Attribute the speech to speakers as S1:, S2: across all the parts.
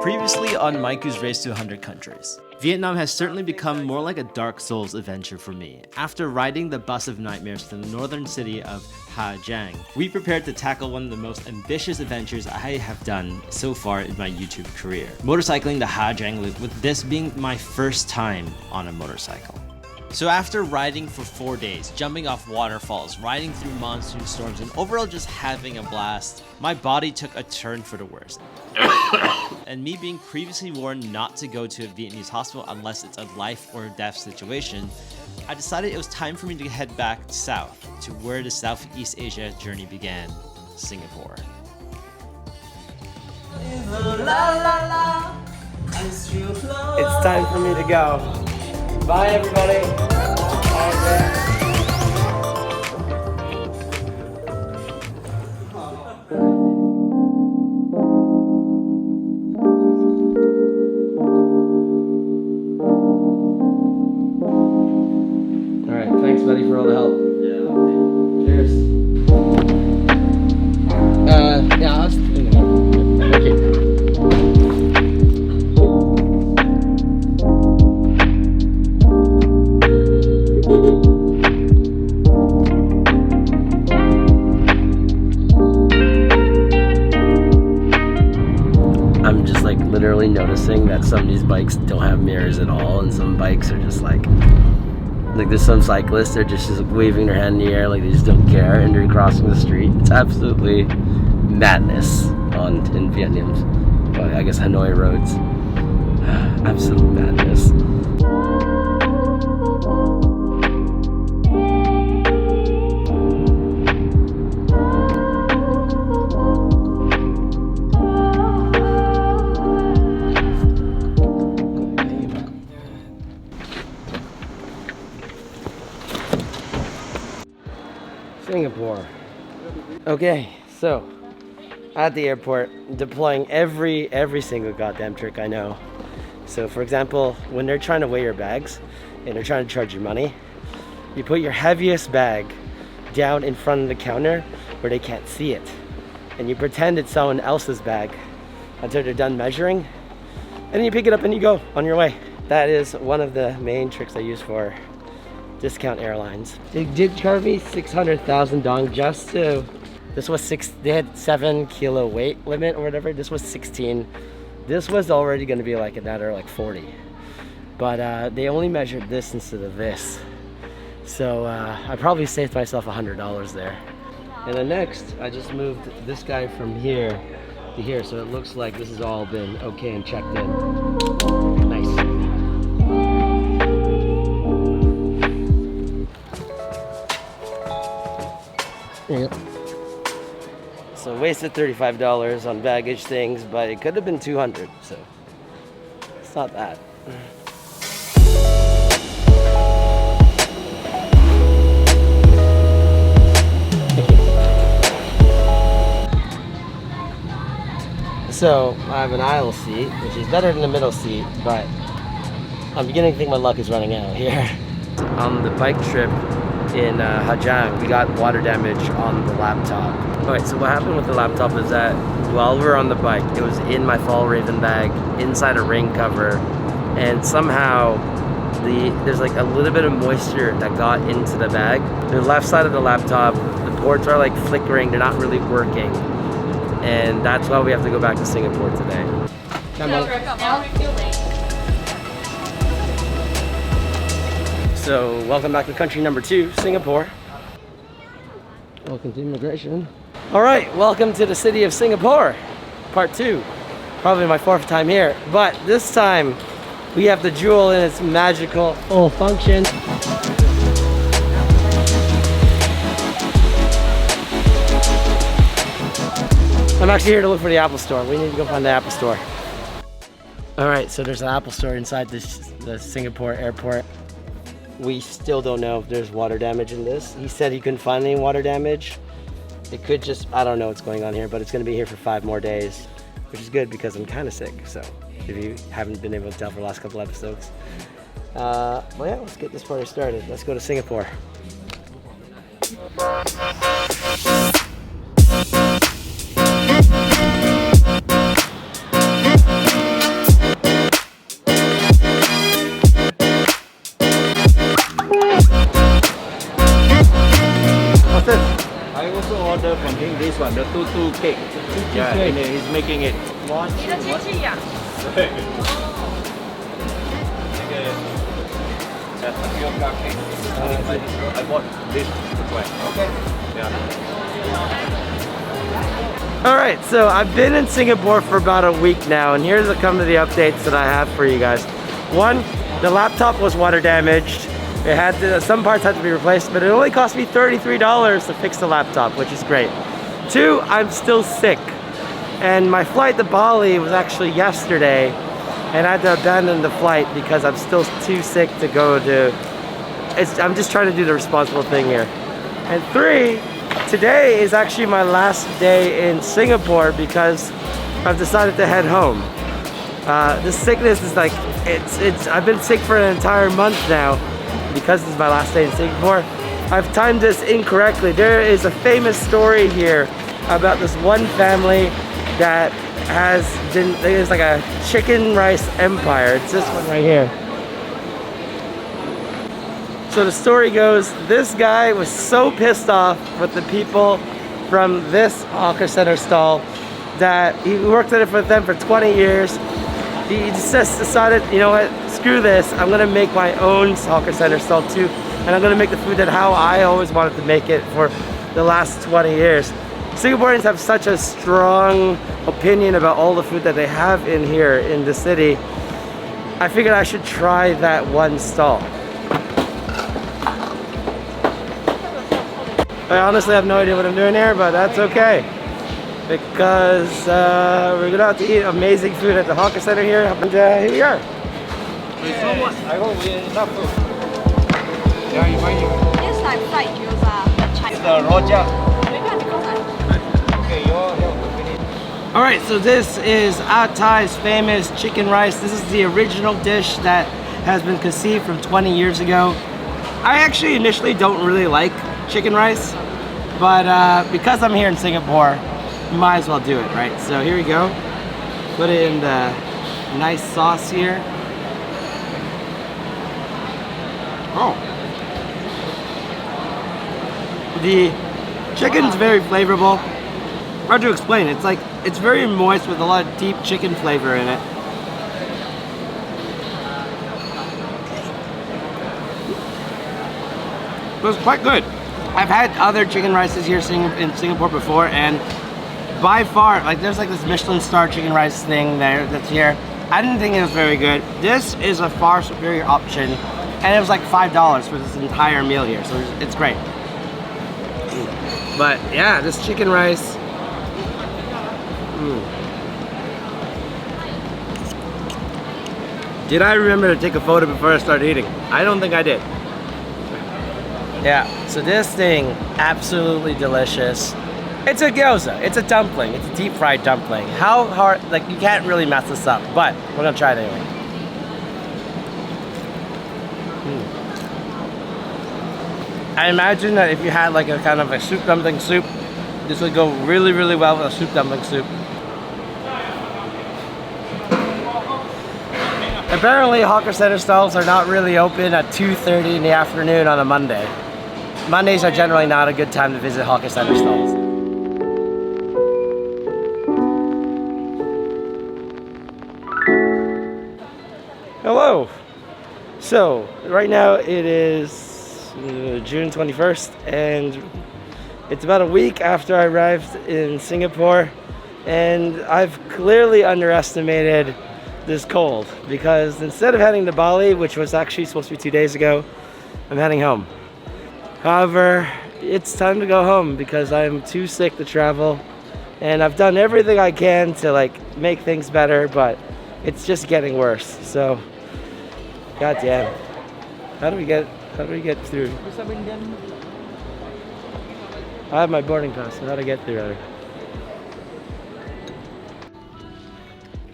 S1: Previously on Maiku's Race to 100 Countries. Vietnam has certainly become more like a Dark Souls adventure for me. After riding the bus of nightmares to the northern city of Ha Giang, we prepared to tackle one of the most ambitious adventures I have done so far in my YouTube career. Motorcycling the Ha Giang loop, with this being my first time on a motorcycle. So after riding for 4 days, jumping off waterfalls, riding through monsoon storms, and overall just having a blast, my body took a turn for the worst. And me being previously warned not to go to a Vietnamese hospital unless it's a life or death situation, I decided it was time for me to head back south to where the Southeast Asia journey began, Singapore.
S2: It's time for me to go. Bye, everybody. Bye, all right, thanks, buddy, for all the help. Yeah. Cheers. Yeah, I was thinking about it. Thank you. I'm just like literally noticing that some of these bikes don't have mirrors at all, and some bikes are just like there's some cyclists, they're just waving their hand in the air like they just don't care, and they're crossing the street. It's absolutely madness in Vietnam's, well, I guess Hanoi roads. Absolute madness. Singapore. Okay, so at the airport, deploying every single goddamn trick I know. So for example, when they're trying to weigh your bags and they're trying to charge you money, you put your heaviest bag down in front of the counter where they can't see it, and you pretend it's someone else's bag until they're done measuring, and then you pick it up and you go on your way. That is one of the main tricks I use for discount airlines. They did charge me 600,000 dong just to, this was they had 7 kilo weight limit or whatever. This was 16. This was already going to be like another like 40, but they only measured this instead of this, so I probably saved myself $100 there. And then next I just moved this guy from here to here, so it looks like this has all been okay and checked in. Nice. Yep. So wasted $35 on baggage things, but it could have been $200, so it's not bad. So I have an aisle seat, which is better than the middle seat, but I'm beginning to think my luck is running out here. On the bike trip in Ha Giang, we got water damage on the laptop. Alright, so what happened with the laptop is that while we were on the bike, it was in my Fall Raven bag, inside a rain cover, and somehow there's like a little bit of moisture that got into the bag. The left side of the laptop, the ports are like flickering, they're not really working, and that's why we have to go back to Singapore today. Come on. So, welcome back to country number 2, Singapore. Welcome to immigration. Alright, welcome to the city of Singapore, part 2. Probably my 4th time here, but this time we have the jewel in its magical full function. I'm actually here to look for the Apple Store. We need to go find the Apple Store. Alright, so there's an Apple Store inside the Singapore airport. We still don't know if there's water damage in this. He said he couldn't find any water damage. It could just, I don't know what's going on here, but it's gonna be here for 5 more days, which is good because I'm kind of sick, so if you haven't been able to tell for the last couple episodes. Well, yeah, let's get this party started. Let's go to Singapore.
S3: order from him this one, the tutu cake. Yeah,
S2: cake.
S3: and he's making it. One, two, one. Tapioca cake. I bought this as well. Okay. Yeah.
S2: All right, so I've been in Singapore for about a week now, and here's some of the updates that I have for you guys. One, the laptop was water damaged. It had to, some parts had to be replaced, but it only cost me $33 to fix the laptop, which is great. Two, I'm still sick, and my flight to Bali was actually yesterday, and I had to abandon the flight because I'm still too sick to go to. I'm just trying to do the responsible thing here. And three, today is actually my last day in Singapore because I've decided to head home. This sickness is like, I've been sick for an entire month now because this is my last day in Singapore. I've timed this incorrectly. There is a famous story here about this one family that there's like a chicken rice empire. It's this one right here. So the story goes, this guy was so pissed off with the people from this hawker center stall that he worked at it for them for 20 years. He just decided, you know what, screw this, I'm gonna make my own hawker center stall too, and I'm gonna make the food that how I always wanted to make it for the last 20 years. Singaporeans have such a strong opinion about all the food that they have in here in the city. I figured I should try that one stall. I honestly have no idea what I'm doing here, but that's okay. Because we're going out to eat amazing food at the hawker center here, and here we are.
S3: I hope we have enough food. Yeah, you might even.
S4: It's like fried gyoza.
S3: It's the rojak. Okay, your help finish.
S2: Alright, so this is Thai's famous chicken rice. This is the original dish that has been conceived from 20 years ago. I actually initially don't really like chicken rice, but because I'm here in Singapore, might as well do it, right? So here we go. Put it in the nice sauce here. Oh. The chicken's very flavorful. Hard to explain. It's very moist with a lot of deep chicken flavor in it. It was quite good. I've had other chicken rices here in Singapore before, and by far, like there's like this Michelin star chicken rice thing there that's here. I didn't think it was very good. This is a far superior option, and it was like $5 for this entire meal here, so it's great. But yeah, this chicken rice. Did I remember to take a photo before I started eating? I don't think I did. Yeah, so this thing, absolutely delicious. It's a gyoza, it's a dumpling, it's a deep fried dumpling. How hard, like you can't really mess this up, but we're gonna try it anyway. I imagine that if you had like a kind of a soup dumpling soup, this would go really, really well with a soup dumpling soup. Apparently hawker center stalls are not really open at 2:30 in the afternoon on a Monday. Mondays are generally not a good time to visit hawker center stalls. Hello! So, right now it is June 21st, and it's about a week after I arrived in Singapore, and I've clearly underestimated this cold, because instead of heading to Bali, which was actually supposed to be 2 days ago, I'm heading home. However, it's time to go home because I'm too sick to travel, and I've done everything I can to like make things better, but it's just getting worse. So, goddamn, how do we get through? I have my boarding pass, so how to get through there?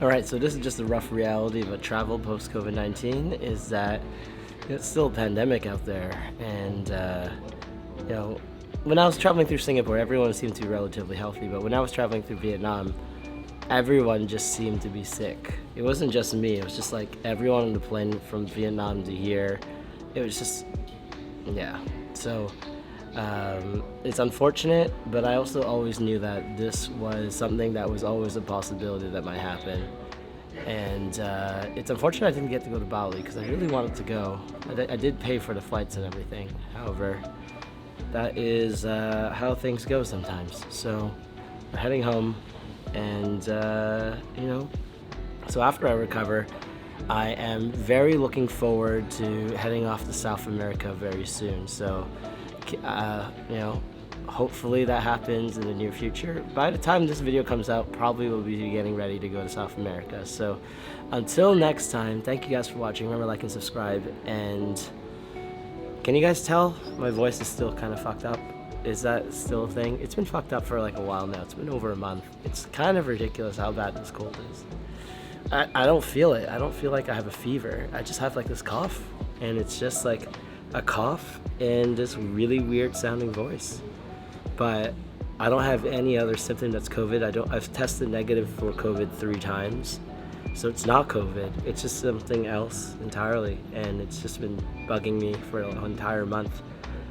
S2: Alright, so this is just the rough reality of a travel post-COVID-19, is that it's still a pandemic out there, and you know, when I was traveling through Singapore, everyone seemed to be relatively healthy, but when I was traveling through Vietnam, everyone just seemed to be sick. It wasn't just me, it was just like everyone on the plane from Vietnam to here. It was just, yeah. So It's unfortunate, but I also always knew that this was something that was always a possibility that might happen. And it's unfortunate I didn't get to go to Bali because I really wanted to go. I did pay for the flights and everything. However, that is how things go sometimes. So we're heading home, and you know, so after I recover, I am very looking forward to heading off to South America very soon. So you know, hopefully that happens in the near future. By the time this video comes out, probably we'll be getting ready to go to South America. So until next time, thank you guys for watching. Remember, like and subscribe. And can you guys tell my voice is still kind of fucked up? Is that still a thing? It's been fucked up for like a while now. It's been over a month. It's kind of ridiculous how bad this cold is. I don't feel it. I don't feel like I have a fever. I just have like this cough, and it's just like a cough and this really weird sounding voice. But I don't have any other symptom that's COVID. I've tested negative for COVID 3 times. So it's not COVID, it's just something else entirely. And it's just been bugging me for an entire month.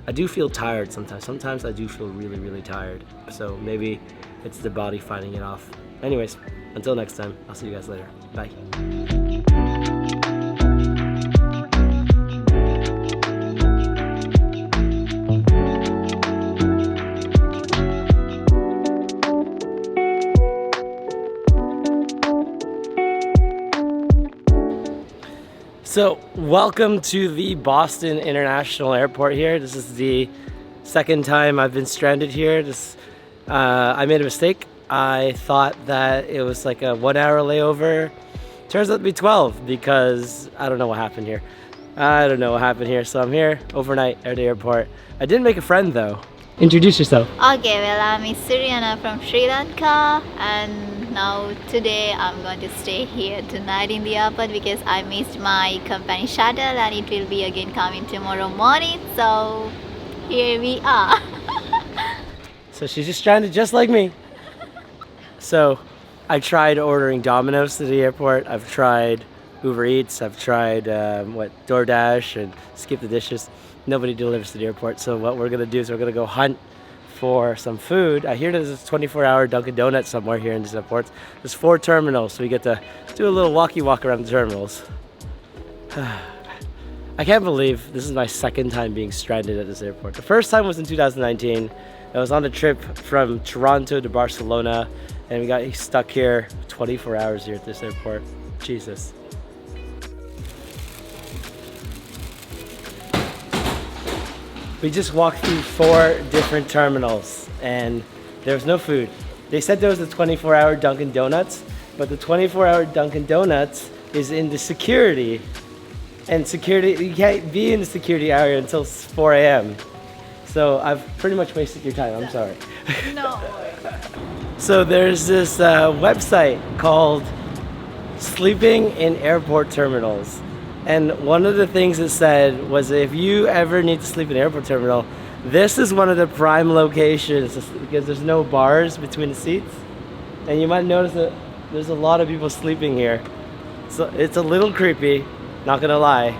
S2: I do feel tired sometimes. Sometimes I do feel really, really tired. So maybe it's the body fighting it off. Anyways, until next time, I'll see you guys later. Bye. So, welcome to the Boston International Airport here. This is the second time I've been stranded here. I made a mistake. I thought that it was like a 1 hour layover. Turns out to be 12 because I don't know what happened here. So I'm here overnight at the airport. I didn't make a friend though. Introduce yourself.
S4: Okay, well, I'm Suriana from Sri Lanka, and now today I'm going to stay here tonight in the airport because I missed my company shuttle and it will be again coming tomorrow morning. So here we are.
S2: So she's just stranded just like me. So I tried ordering Domino's to the airport. I've tried Uber Eats. I've tried DoorDash and Skip the Dishes. Nobody delivers to the airport. So what we're gonna do is we're gonna go hunt for some food. I hear there's a 24-hour Dunkin' Donuts somewhere here in this airport. There's 4 terminals, so we get to do a little walk around the terminals. I can't believe this is my second time being stranded at this airport. The first time was in 2019. I was on a trip from Toronto to Barcelona, and we got stuck here 24 hours here at this airport. Jesus. We just walked through 4 different terminals and there was no food. They said there was a 24-hour Dunkin' Donuts, but the 24-hour Dunkin' Donuts is in the security. And security, you can't be in the security area until 4 a.m. So I've pretty much wasted your time, I'm sorry.
S4: No.
S2: So there's this website called Sleeping in Airport Terminals. And one of the things it said was if you ever need to sleep in an airport terminal, this is one of the prime locations because there's no bars between the seats. And you might notice that there's a lot of people sleeping here. So it's a little creepy, not gonna lie.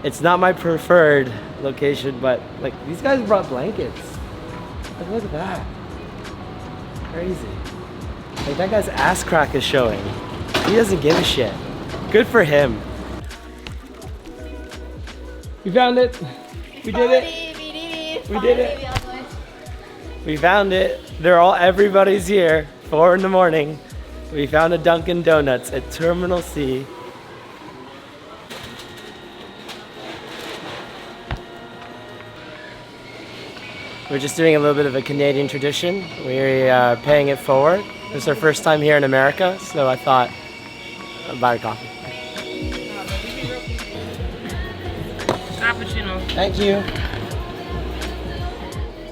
S2: It's not my preferred location, but like these guys brought blankets. Like, look at that. Crazy. Like that guy's ass crack is showing. He doesn't give a shit. Good for him. We found it. We did it. We did it. We found it. Everybody's here. 4 in the morning. We found a Dunkin' Donuts at Terminal C. We're just doing a little bit of a Canadian tradition. We're paying it forward. This is our first time here in America, so I thought I'd buy a coffee.
S3: Cappuccino.
S2: Thank you.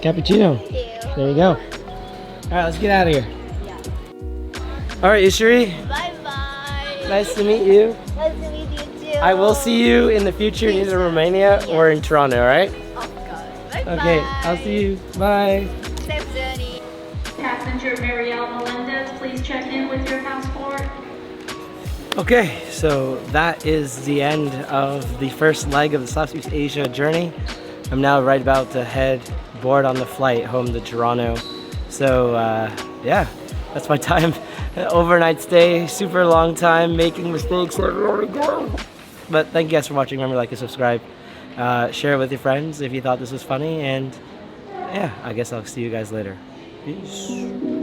S2: Cappuccino.
S4: Thank you.
S2: There you go. All right, let's get out of here.
S4: Yeah.
S2: All right, Ishiri,
S4: Bye-bye.
S2: nice to meet you.
S4: Nice to meet you too.
S2: I will see you in the future in either Romania or in Toronto, all right?
S4: Of course. Bye-bye.
S2: Okay, I'll see you. Bye.
S4: Safe journey.
S5: Passenger Marielle Melendez, please check in with your passport.
S2: Okay, so that is the end of the first leg of the Southeast Asia journey. I'm now right about to head board on the flight home to Toronto. So yeah, that's my time. Overnight stay, super long time, making mistakes everywhere we go. But thank you guys for watching. Remember to like and subscribe. Share it with your friends if you thought this was funny. And yeah, I guess I'll see you guys later. Peace.